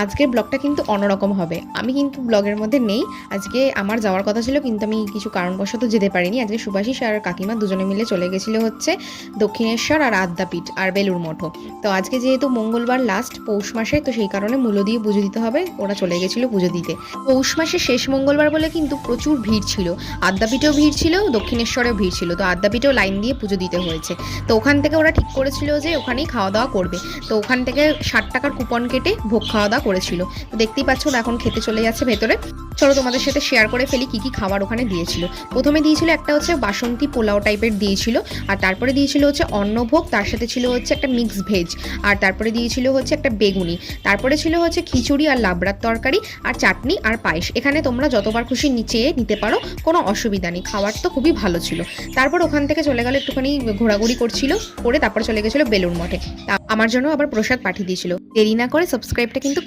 আজকের ব্লগটা কিন্তু অন্যরকম হবে। আমি কিন্তু ব্লগের মধ্যে নেই। আজকে আমার যাওয়ার কথা ছিল, কিন্তু আমি কিছু কারণবশত যেতে পারিনি। আজকে সুভাষিস আর কাকিমা দুজনে মিলে চলে গেছিল হচ্ছে দক্ষিণেশ্বর আর আদ্যাপীঠ আর বেলুড় মঠও। তো আজকে যেহেতু মঙ্গলবার লাস্ট পৌষ মাসে, তো সেই কারণে মূল্য দিয়ে পুজো দিতে হবে, ওরা চলে গেছিলো পুজো দিতে। পৌষ মাসের শেষ মঙ্গলবার বলে কিন্তু প্রচুর ভিড় ছিল। আদ্যাপীঠেও ভিড় ছিল, দক্ষিণেশ্বরেও ভিড় ছিল। তো আদ্যাপীঠেও লাইন দিয়ে পুজো দিতে হয়েছে। তো ওখান থেকে ওরা ঠিক করেছিল যে ওখানেই খাওয়া দাওয়া করবে। তো ওখান থেকে 60 টাকার কুপন কেটে ভোগ খাওয়া দাওয়া করেছিল। তো দেখতেই পাচ্ছ ওরা এখন খেতে চলে যাচ্ছে ভেতরে। চলো তোমাদের সাথে শেয়ার করে ফেলি কি কি খাবার ওখানে দিয়েছিল। প্রথমে দিয়েছিল একটা হচ্ছে বাসন্তী পোলাও টাইপের দিয়েছিল, আর তারপরে দিয়েছিল হচ্ছে অন্নভোগ, তার সাথে ছিল হচ্ছে একটা মিক্স ভেজ, আর তারপরে দিয়েছিল হচ্ছে একটা বেগুনি, তারপরে ছিল হচ্ছে খিচুড়ি আর লাবড়ার তরকারি আর চাটনি আর পায়েস। এখানে তোমরা যতবার খুশি নিচে নিতে পারো, কোনো অসুবিধা নেই, খাবার তো খুবই ভালো ছিল। তারপর ওখান থেকে চলে গেল, একটুখানি ঘোরাঘুরি করছিল, করে তারপর চলে গেছিলো বেলুড় মঠে। আমার জন্য আবার প্রসাদ পাঠিয়ে দিয়েছিল। দেরি না করে সাবস্ক্রাইবটা কিন্তু